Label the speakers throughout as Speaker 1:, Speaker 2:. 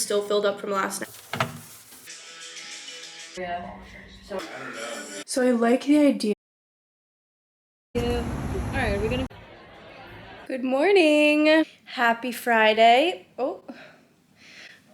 Speaker 1: still filled up from last night.
Speaker 2: Yeah.
Speaker 1: So I like the idea.
Speaker 2: Alright, we're gonna.
Speaker 1: Good morning. Happy Friday. Oh,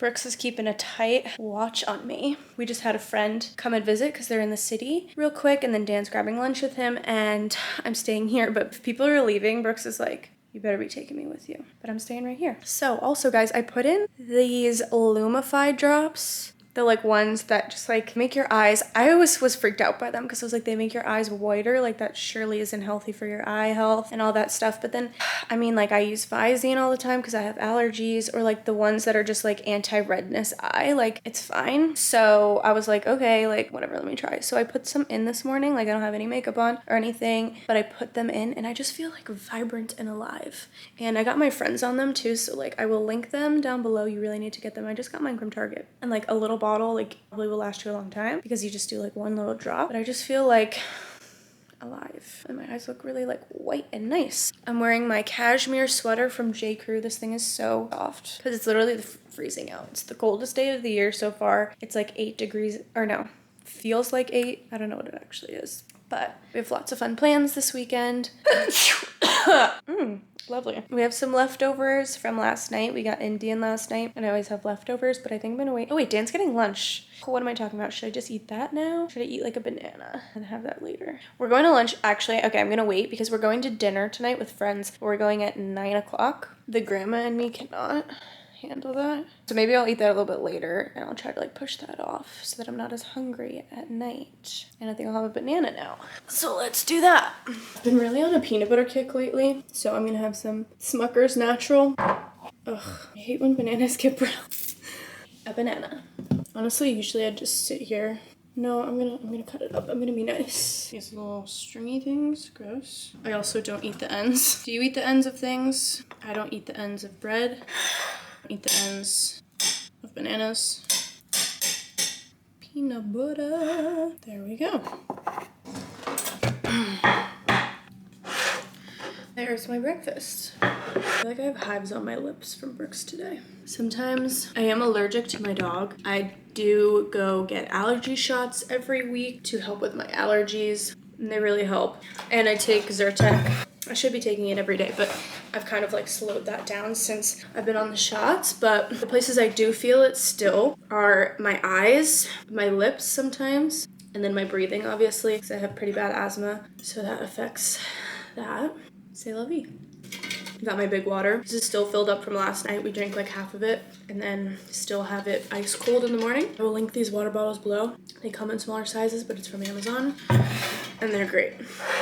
Speaker 1: Brooks is keeping a tight watch on me. We just had a friend come and visit because they're in the city real quick, and then Dan's grabbing lunch with him, and I'm staying here. But if people are leaving, Brooks is like, you better be taking me with you. But I'm staying right here. So also, guys, I put in these Lumify drops. The like ones that just like make your eyes, I always was freaked out by them because I was like, they make your eyes whiter, like that surely isn't healthy for your eye health and all that stuff. But then, I mean, like I use Visine all the time because I have allergies, or like the ones that are just like anti-redness eye, like it's fine. So I was like, okay, like whatever, let me try. So I put some in this morning, like I don't have any makeup on or anything, but I put them in and I just feel like vibrant and alive. And I got my friends on them too, so like I will link them down below. You really need to get them. I just got mine from Target. And like a little bottle like probably will last you a long time because you just do like one little drop. But I just feel like alive and my eyes look really like white and nice. I'm wearing my cashmere sweater from J. Crew. This thing is so soft because it's literally freezing out. It's the coldest day of the year so far. It's like 8 degrees, or no, feels like 8. I don't know what it actually is. But we have lots of fun plans this weekend. Lovely. We have some leftovers from last night. We got Indian last night, and I always have leftovers, but I think I'm gonna wait. Oh wait, Dan's getting lunch. What am I talking about? Should I just eat that now? Should I eat like a banana and have that later? We're going to lunch. Actually, okay, I'm gonna wait because we're going to dinner tonight with friends. We're going at 9 o'clock. The grandma and me cannot handle that. So maybe I'll eat that a little bit later, and I'll try to like push that off so that I'm not as hungry at night. And I think I'll have a banana now. So let's do that. I've been really on a peanut butter kick lately, so I'm gonna have some Smucker's Natural. Ugh, I hate when bananas get brown. A banana. Honestly, usually I'd just sit here. No, I'm gonna cut it up. I'm gonna be nice. These little stringy things, gross. I also don't eat the ends. Do you eat the ends of things? I don't eat the ends of bread. Eat the ends of bananas. Peanut butter. There we go. There's my breakfast. I feel like I have hives on my lips from Brooks today. Sometimes I am allergic to my dog. I do go get allergy shots every week to help with my allergies, and they really help. And I take Zyrtec. I should be taking it every day, but I've kind of like slowed that down since I've been on the shots. But the places I do feel it still are my eyes, my lips sometimes, and then my breathing, obviously, because I have pretty bad asthma. So that affects that. C'est la vie. Got my big water. This is still filled up from last night. We drank like half of it and then still have it ice cold in the morning. I will link these water bottles below. They come in smaller sizes, but it's from Amazon and they're great.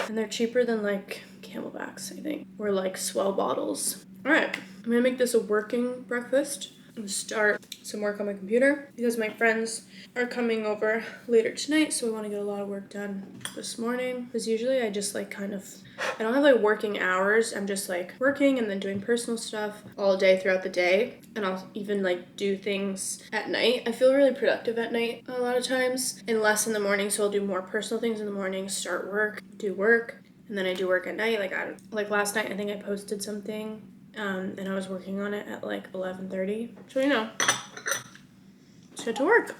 Speaker 1: And they're cheaper than like Camelbacks, I think, or like Swell bottles. All right, I'm gonna make this a working breakfast and start some work on my computer because my friends are coming over later tonight, so I want to get a lot of work done this morning. Because usually I just like kind of, I don't have like working hours. I'm just like working and then doing personal stuff all day throughout the day. And I'll even like do things at night. I feel really productive at night a lot of times and less in the morning. So I'll do more personal things in the morning, start work, do work, and then I do work at night. Like last night, I think I posted something and I was working on it at like 11:30. So you know, let's get to work.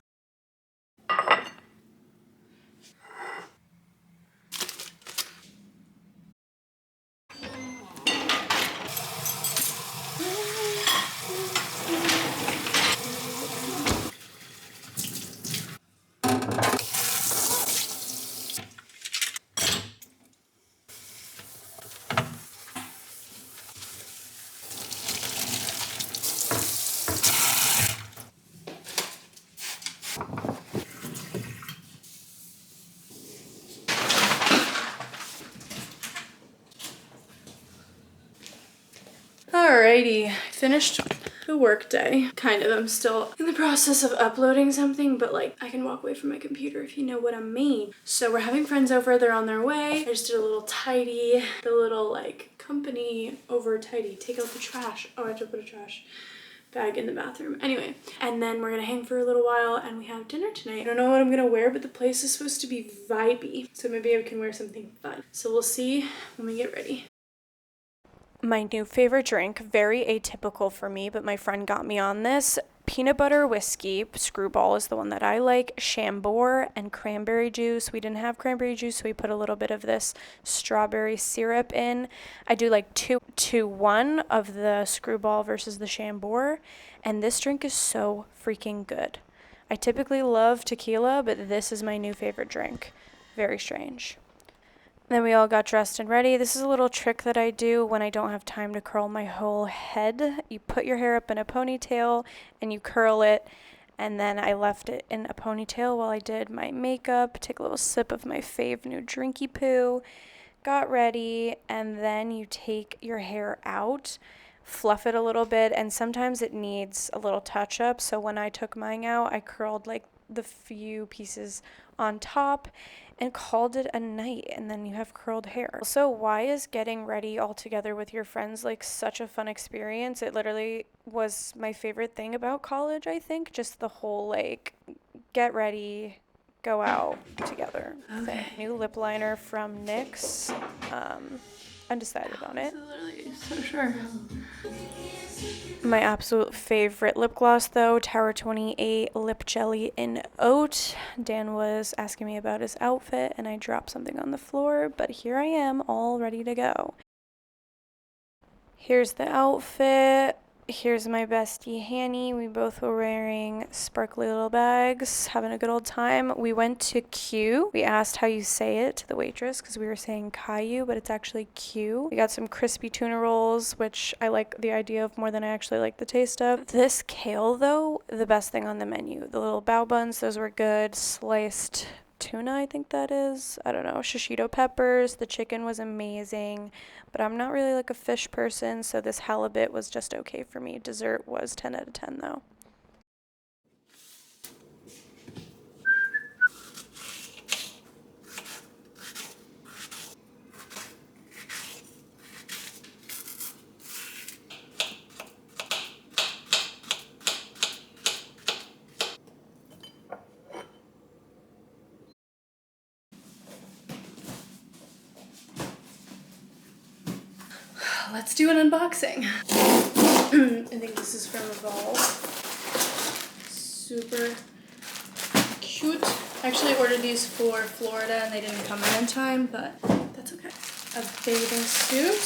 Speaker 1: Alrighty, finished the work day. Kind of, I'm still in the process of uploading something, but like I can walk away from my computer if you know what I mean. So we're having friends over, they're on their way. I just did a little tidy, the little like company over tidy, take out the trash. Oh, I have to put a trash bag in the bathroom. Anyway, and then we're gonna hang for a little while and we have dinner tonight. I don't know what I'm gonna wear, but the place is supposed to be vibey. So maybe I can wear something fun. So we'll see when we get ready. My new favorite drink, very atypical for me, but my friend got me on this. Peanut butter whiskey, Screwball is the one that I like, Chambord, and cranberry juice. We didn't have cranberry juice, so we put a little bit of this strawberry syrup in. I do like 2-1 of the Screwball versus the Chambord, and this drink is so freaking good. I typically love tequila, but this is my new favorite drink. Very strange. Then we all got dressed and ready. This is a little trick that I do when I don't have time to curl my whole head. You put your hair up in a ponytail and you curl it, and then I left it in a ponytail while I did my makeup, take a little sip of my fave new drinky poo, got ready, and then you take your hair out, fluff it a little bit, and sometimes it needs a little touch up. So when I took mine out, I curled like the few pieces on top and called it a night, and then you have curled hair. So why is getting ready all together with your friends like such a fun experience? It literally was my favorite thing about college, I think. Just the whole like get ready, go out together thing. New lip liner from NYX. Undecided on it.
Speaker 2: This is literally so sure.
Speaker 1: My absolute favorite lip gloss though, Tower 28 Lip Jelly in Oat. Dan was asking me about his outfit and I dropped something on the floor, but here I am all ready to go. Here's the outfit. Here's my bestie Hanny. We both were wearing sparkly little bags, having a good old time. We went to Q. We asked how you say it to the waitress because we were saying Caillou, but it's actually Q. We got some crispy tuna rolls, which I like the idea of more than I actually like the taste of. This kale though, the best thing on the menu. The little bao buns, those were good. Sliced tuna, I think that is. I don't know. Shishito peppers. The chicken was amazing, but I'm not really like a fish person, so this halibut was just okay for me. Dessert was 10 out of 10 though.
Speaker 2: Let's do an unboxing.
Speaker 1: I think this is from Revolve. Super cute. I actually ordered these for Florida and they didn't come in time, but that's okay. A bathing suit.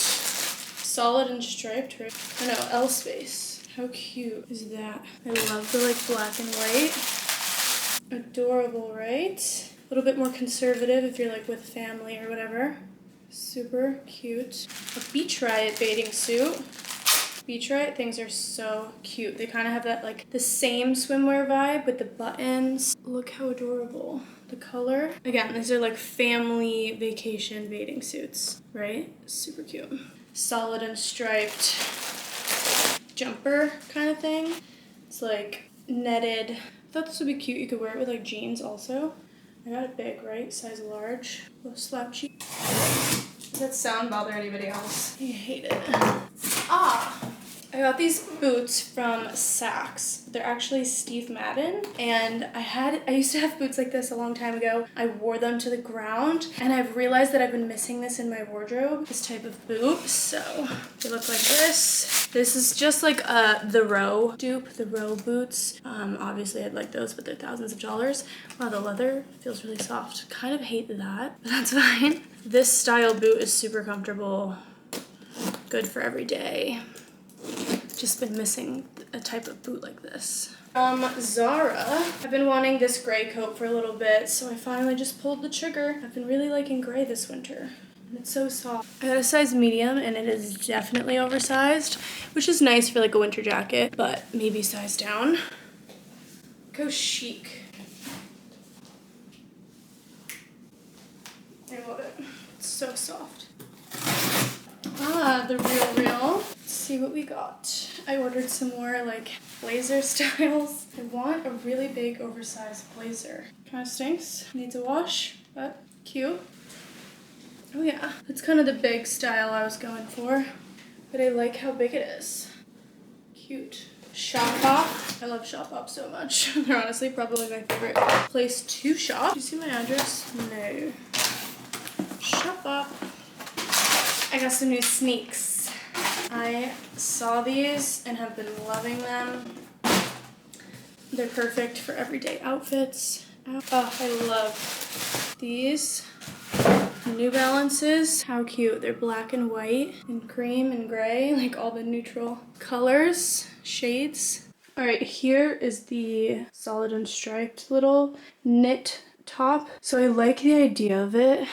Speaker 1: Solid and striped, right? I know, L space. How cute is that? I love the like black and white. Adorable, right? A little bit more conservative if you're like with family or whatever. Super cute. A Beach Riot bathing suit. Beach Riot things are so cute. They kind of have that like the same swimwear vibe with the buttons. Look how adorable. The color. Again, these are like family vacation bathing suits, right? Super cute. Solid and striped jumper kind of thing. It's like netted. I thought this would be cute. You could wear it with like jeans also. I got it big, right? Size large. Little slouchy. Does that sound bother anybody else? I hate it. I got these boots from Saks. They're actually Steve Madden, and I used to have boots like this a long time ago. I wore them to the ground, and I've realized that I've been missing this in my wardrobe, this type of boot. So they look like this. This is just like the Row dupe, the Row boots. Obviously I'd like those, but they're thousands of dollars. Wow, the leather feels really soft. Kind of hate that, but that's fine. This style boot is super comfortable, good for every day. Just been missing a type of boot like this. Zara. I've been wanting this gray coat for a little bit, so I finally just pulled the trigger. I've been really liking gray this winter. And it's so soft. I got a size medium, and it is definitely oversized, which is nice for like a winter jacket, but maybe size down. Go chic. I love it. It's so soft. The Real. Let's see what we got. I ordered some more like blazer styles. I want a really big oversized blazer. Kind of stinks. Needs a wash, but cute. Oh yeah, that's kind of the big style I was going for, but I like how big it is. Cute. Shopbop. I love Shopbop so much. They're honestly probably my favorite place to shop. Do you see my address? No. Shopbop. I got some new sneaks. I saw these and have been loving them. They're perfect for everyday outfits. Oh, I love these New Balances. How cute. They're black and white and cream and gray, like all the neutral colors, shades. All right, here is the solid and striped little knit top. So I like the idea of it,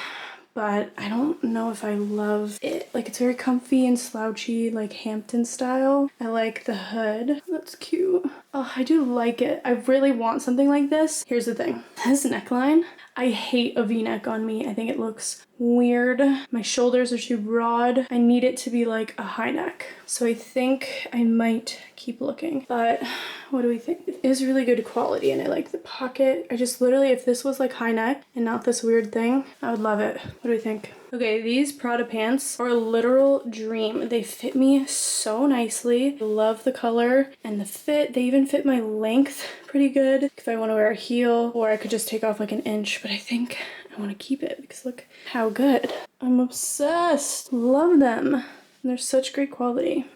Speaker 1: but I don't know if I love it. Like, it's very comfy and slouchy, like Hampton style. I like the hood. That's cute. Oh, I do like it. I really want something like this. Here's the thing. This neckline, I hate a V-neck on me. I think it looks weird. My shoulders are too broad. I need it to be like a high neck. So I think I might keep looking. But what do we think? It is really good quality and I like the pocket. I just literally, if this was like high neck and not this weird thing, I would love it. What do we think? Okay, these Prada pants are a literal dream. They fit me so nicely. I love the color and the fit. They even fit my length pretty good if I want to wear a heel, or I could just take off like an inch, but I think I want to keep it because look how good. I'm obsessed. Love them. They're such great quality.